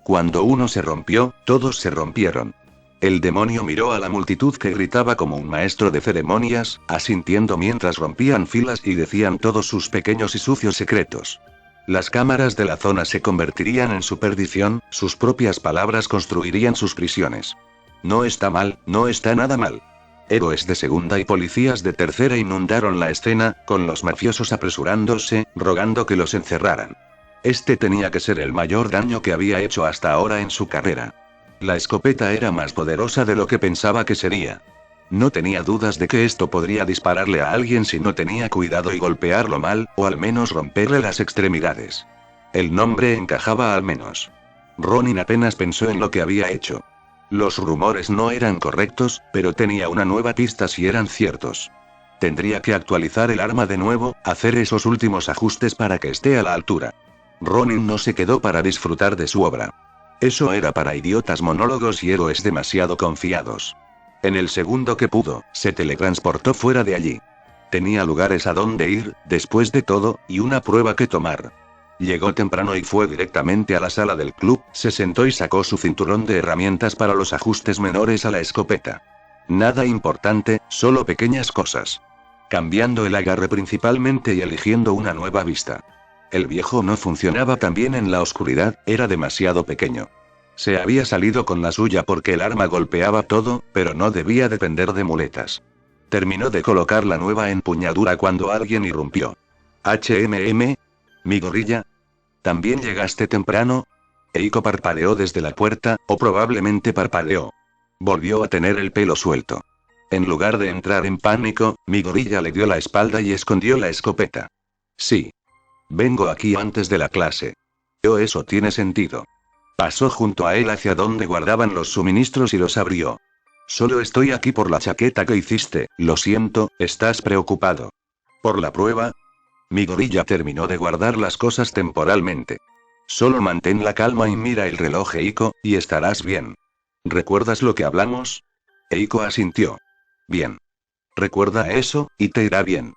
Cuando uno se rompió, todos se rompieron. El demonio miró a la multitud que gritaba como un maestro de ceremonias, asintiendo mientras rompían filas y decían todos sus pequeños y sucios secretos. Las cámaras de la zona se convertirían en su perdición, sus propias palabras construirían sus prisiones. No está mal, no está nada mal. Héroes de segunda y policías de tercera inundaron la escena, con los mafiosos apresurándose, rogando que los encerraran. Este tenía que ser el mayor daño que había hecho hasta ahora en su carrera. La escopeta era más poderosa de lo que pensaba que sería. No tenía dudas de que esto podría dispararle a alguien si no tenía cuidado y golpearlo mal, o al menos romperle las extremidades. El nombre encajaba al menos. Ronin apenas pensó en lo que había hecho. Los rumores no eran correctos, pero tenía una nueva pista si eran ciertos. Tendría que actualizar el arma de nuevo, hacer esos últimos ajustes para que esté a la altura. Ronin no se quedó para disfrutar de su obra. Eso era para idiotas monólogos y héroes demasiado confiados. En el segundo que pudo, se teletransportó fuera de allí. Tenía lugares a donde ir, después de todo, y una prueba que tomar. Llegó temprano y fue directamente a la sala del club, se sentó y sacó su cinturón de herramientas para los ajustes menores a la escopeta. Nada importante, solo pequeñas cosas. Cambiando el agarre principalmente y eligiendo una nueva vista. El viejo no funcionaba tan bien en la oscuridad, era demasiado pequeño. Se había salido con la suya porque el arma golpeaba todo, pero no debía depender de muletas. Terminó de colocar la nueva empuñadura cuando alguien irrumpió. ¿Mi gorilla? ¿También llegaste temprano? Eiko parpadeó desde la puerta, o probablemente parpadeó. Volvió a tener el pelo suelto. En lugar de entrar en pánico, mi gorilla le dio la espalda y escondió la escopeta. Sí. Vengo aquí antes de la clase. Eso tiene sentido. Pasó junto a él hacia donde guardaban los suministros y los abrió. Solo estoy aquí por la chaqueta que hiciste, lo siento, ¿estás preocupado? ¿Por la prueba? Mi gorilla terminó de guardar las cosas temporalmente. Solo mantén la calma y mira el reloj, Eiko, y estarás bien. ¿Recuerdas lo que hablamos? Eiko asintió. Bien. Recuerda eso, y te irá bien.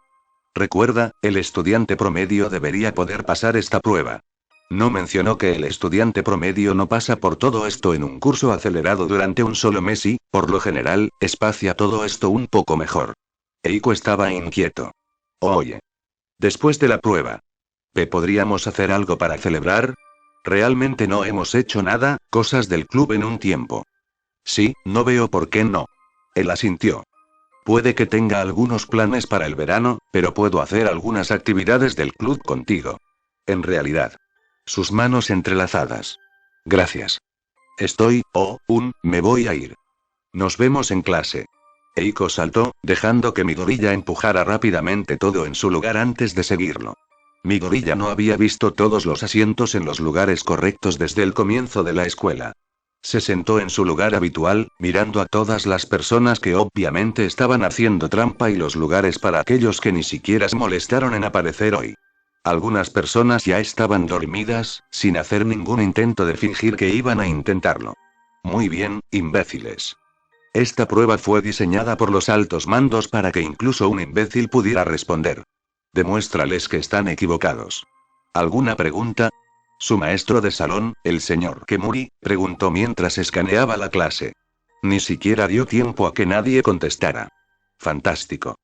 Recuerda, el estudiante promedio debería poder pasar esta prueba. No mencionó que el estudiante promedio no pasa por todo esto en un curso acelerado durante un solo mes y, por lo general, espacia todo esto un poco mejor. Eiko estaba inquieto. Oye. Después de la prueba. ¿Podríamos hacer algo para celebrar? Realmente no hemos hecho nada, cosas del club en un tiempo. Sí, no veo por qué no. Él asintió. Puede que tenga algunos planes para el verano, pero puedo hacer algunas actividades del club contigo. En realidad. Sus manos entrelazadas. Gracias. Me voy a ir. Nos vemos en clase. Eiko saltó, dejando que mi gorilla empujara rápidamente todo en su lugar antes de seguirlo. Mi gorilla no había visto todos los asientos en los lugares correctos desde el comienzo de la escuela. Se sentó en su lugar habitual, mirando a todas las personas que obviamente estaban haciendo trampa y los lugares para aquellos que ni siquiera se molestaron en aparecer hoy. Algunas personas ya estaban dormidas, sin hacer ningún intento de fingir que iban a intentarlo. Muy bien, imbéciles. Esta prueba fue diseñada por los altos mandos para que incluso un imbécil pudiera responder. Demuéstrales que están equivocados. ¿Alguna pregunta? Su maestro de salón, el señor Kemuri, preguntó mientras escaneaba la clase. Ni siquiera dio tiempo a que nadie contestara. Fantástico.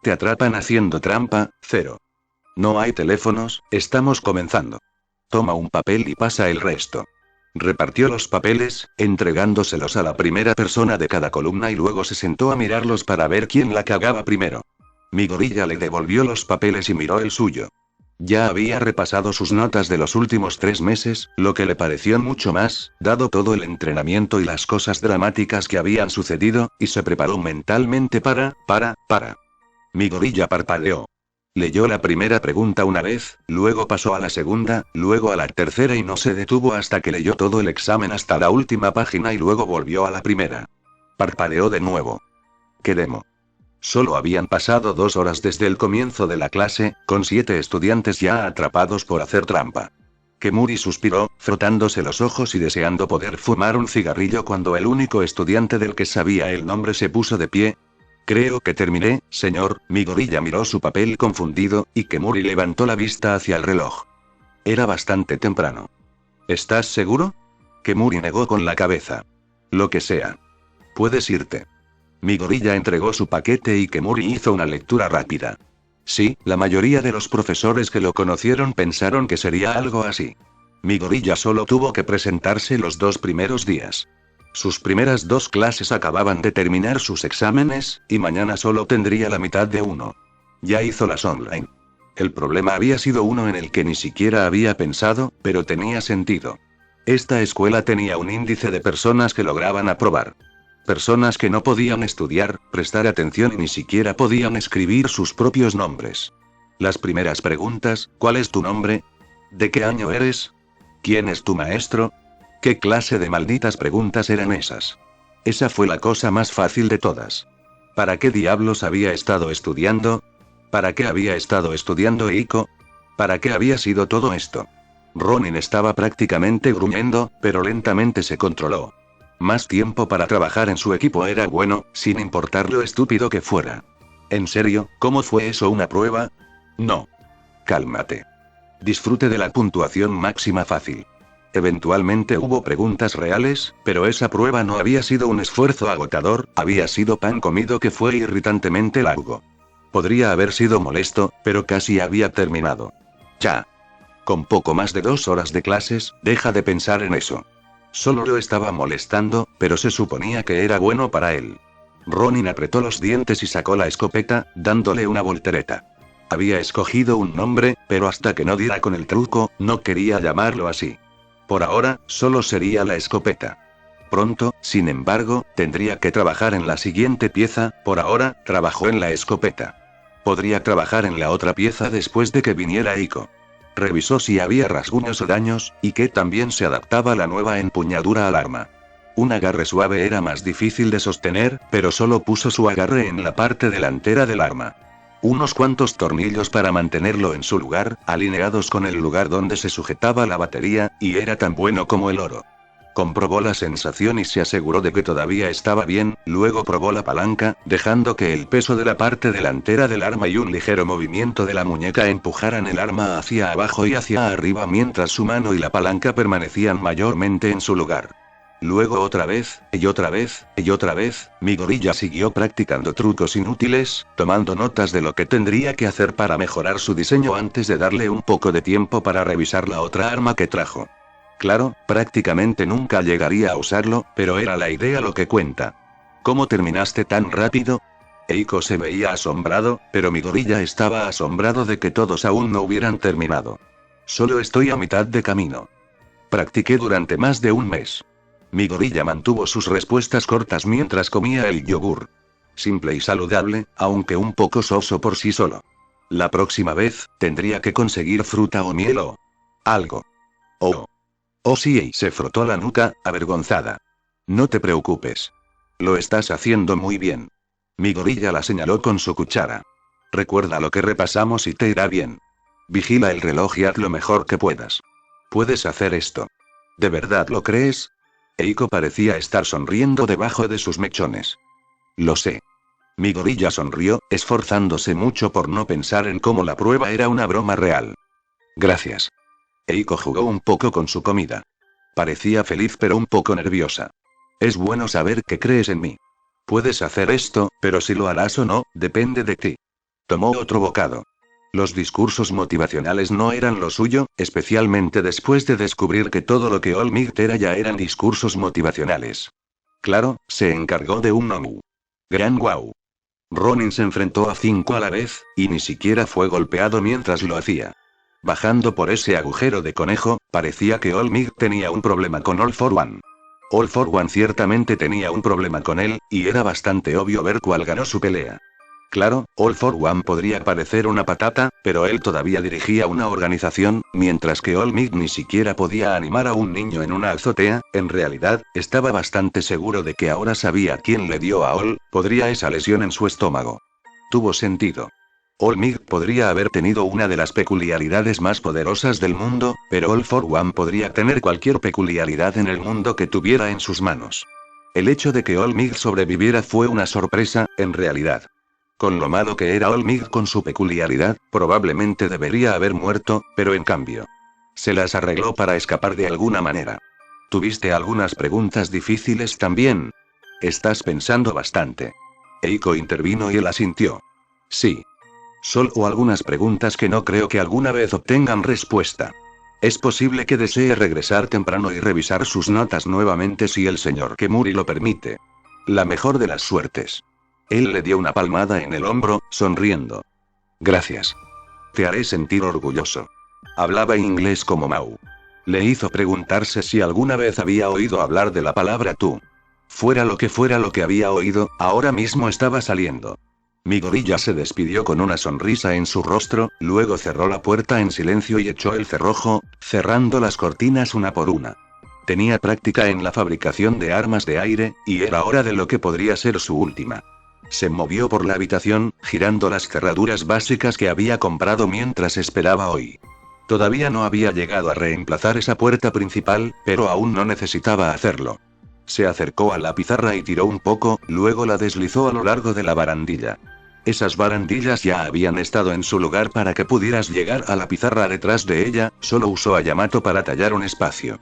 Te atrapan haciendo trampa, 0. No hay teléfonos, estamos comenzando. Toma un papel y pasa el resto. Repartió los papeles, entregándoselos a la primera persona de cada columna y luego se sentó a mirarlos para ver quién la cagaba primero. Mi gorilla le devolvió los papeles y miró el suyo. Ya había repasado sus notas de los últimos 3 meses, lo que le pareció mucho más, dado todo el entrenamiento y las cosas dramáticas que habían sucedido, y se preparó mentalmente para. Mi gorilla parpadeó. Leyó la primera pregunta una vez, luego pasó a la segunda, luego a la tercera y no se detuvo hasta que leyó todo el examen hasta la última página y luego volvió a la primera. Parpadeó de nuevo. ¡Qué demo! Solo habían pasado 2 horas desde el comienzo de la clase, con 7 estudiantes ya atrapados por hacer trampa. Kemuri suspiró, frotándose los ojos y deseando poder fumar un cigarrillo cuando el único estudiante del que sabía el nombre se puso de pie. Creo que terminé, señor. Mi gorilla miró su papel confundido, y Kemuri levantó la vista hacia el reloj. Era bastante temprano. ¿Estás seguro? Kemuri negó con la cabeza. Lo que sea. Puedes irte. Mi gorilla entregó su paquete y Kemuri hizo una lectura rápida. Sí, la mayoría de los profesores que lo conocieron pensaron que sería algo así. Mi gorilla solo tuvo que presentarse los 2 primeros días. Sus primeras 2 clases acababan de terminar sus exámenes, y mañana solo tendría la mitad de uno. Ya hizo las online. El problema había sido uno en el que ni siquiera había pensado, pero tenía sentido. Esta escuela tenía un índice de personas que lograban aprobar. Personas que no podían estudiar, prestar atención y ni siquiera podían escribir sus propios nombres. Las primeras preguntas: ¿cuál es tu nombre? ¿De qué año eres? ¿Quién es tu maestro? ¿Qué clase de malditas preguntas eran esas? Esa fue la cosa más fácil de todas. ¿Para qué diablos había estado estudiando? ¿Para qué había estado estudiando Eiko? ¿Para qué había sido todo esto? Ronin estaba prácticamente gruñendo, pero lentamente se controló. Más tiempo para trabajar en su equipo era bueno, sin importar lo estúpido que fuera. ¿En serio? ¿Cómo fue eso una prueba? No. Cálmate. Disfrute de la puntuación máxima fácil. Eventualmente hubo preguntas reales, pero esa prueba no había sido un esfuerzo agotador, había sido pan comido que fue irritantemente largo. Podría haber sido molesto, pero casi había terminado. Ya. Con poco más de 2 horas de clases, deja de pensar en eso. Solo lo estaba molestando, pero se suponía que era bueno para él. Ronin apretó los dientes y sacó la escopeta, dándole una voltereta. Había escogido un nombre, pero hasta que no diera con el truco, no quería llamarlo así. Por ahora, solo sería la escopeta. Pronto, sin embargo, tendría que trabajar en la siguiente pieza. Por ahora, trabajó en la escopeta. Podría trabajar en la otra pieza después de que viniera Eiko. Revisó si había rasguños o daños, y que también se adaptaba la nueva empuñadura al arma. Un agarre suave era más difícil de sostener, pero solo puso su agarre en la parte delantera del arma. Unos cuantos tornillos para mantenerlo en su lugar, alineados con el lugar donde se sujetaba la batería, y era tan bueno como el oro. Comprobó la sensación y se aseguró de que todavía estaba bien, luego probó la palanca, dejando que el peso de la parte delantera del arma y un ligero movimiento de la muñeca empujaran el arma hacia abajo y hacia arriba mientras su mano y la palanca permanecían mayormente en su lugar. Luego otra vez, y otra vez, y otra vez, mi gorilla siguió practicando trucos inútiles, tomando notas de lo que tendría que hacer para mejorar su diseño antes de darle un poco de tiempo para revisar la otra arma que trajo. Claro, prácticamente nunca llegaría a usarlo, pero era la idea lo que cuenta. ¿Cómo terminaste tan rápido? Eiko se veía asombrado, pero mi gorilla estaba asombrado de que todos aún no hubieran terminado. Solo estoy a mitad de camino. Practiqué durante más de un mes. Mi gorilla mantuvo sus respuestas cortas mientras comía el yogur. Simple y saludable, aunque un poco soso por sí solo. La próxima vez, tendría que conseguir fruta o miel o algo. Oh sí, y se frotó la nuca, avergonzada. No te preocupes. Lo estás haciendo muy bien. Mi gorilla la señaló con su cuchara. Recuerda lo que repasamos y te irá bien. Vigila el reloj y haz lo mejor que puedas. Puedes hacer esto. ¿De verdad lo crees? Eiko parecía estar sonriendo debajo de sus mechones. Lo sé. Mi gorilla sonrió, esforzándose mucho por no pensar en cómo la prueba era una broma real. Gracias. Eiko jugó un poco con su comida. Parecía feliz pero un poco nerviosa. Es bueno saber que crees en mí. Puedes hacer esto, pero si lo harás o no, depende de ti. Tomó otro bocado. Los discursos motivacionales no eran lo suyo, especialmente después de descubrir que todo lo que All Might era ya eran discursos motivacionales. Claro, se encargó de un Nomu. Gran wow. Ronin se enfrentó a 5 a la vez, y ni siquiera fue golpeado mientras lo hacía. Bajando por ese agujero de conejo, parecía que All Might tenía un problema con All for One. All for One ciertamente tenía un problema con él, y era bastante obvio ver cuál ganó su pelea. Claro, All for One podría parecer una patata, pero él todavía dirigía una organización, mientras que All Might ni siquiera podía animar a un niño en una azotea. En realidad, estaba bastante seguro de que ahora sabía quién le dio a All, podría esa lesión en su estómago. Tuvo sentido. All Might podría haber tenido una de las peculiaridades más poderosas del mundo, pero All for One podría tener cualquier peculiaridad en el mundo que tuviera en sus manos. El hecho de que All Might sobreviviera fue una sorpresa, en realidad. Con lo malo que era All Might con su peculiaridad, probablemente debería haber muerto, pero en cambio, se las arregló para escapar de alguna manera. ¿Tuviste algunas preguntas difíciles también? Estás pensando bastante. Eiko intervino y él asintió. Sí. Solo algunas preguntas que no creo que alguna vez obtengan respuesta. Es posible que desee regresar temprano y revisar sus notas nuevamente si el señor Kemuri lo permite. La mejor de las suertes. Él le dio una palmada en el hombro, sonriendo. Gracias. Te haré sentir orgulloso. Hablaba inglés como Mau. Le hizo preguntarse si alguna vez había oído hablar de la palabra tú. Fuera lo que había oído, ahora mismo estaba saliendo. Mi gorilla se despidió con una sonrisa en su rostro, luego cerró la puerta en silencio y echó el cerrojo, cerrando las cortinas una por una. Tenía práctica en la fabricación de armas de aire, y era hora de lo que podría ser su última. Se movió por la habitación, girando las cerraduras básicas que había comprado mientras esperaba hoy. Todavía no había llegado a reemplazar esa puerta principal, pero aún no necesitaba hacerlo. Se acercó a la pizarra y tiró un poco, luego la deslizó a lo largo de la barandilla. Esas barandillas ya habían estado en su lugar para que pudieras llegar a la pizarra detrás de ella, solo usó a Yamato para tallar un espacio.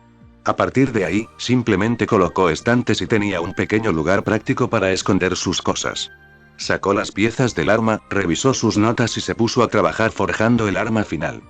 A partir de ahí, simplemente colocó estantes y tenía un pequeño lugar práctico para esconder sus cosas. Sacó las piezas del arma, revisó sus notas y se puso a trabajar forjando el arma final.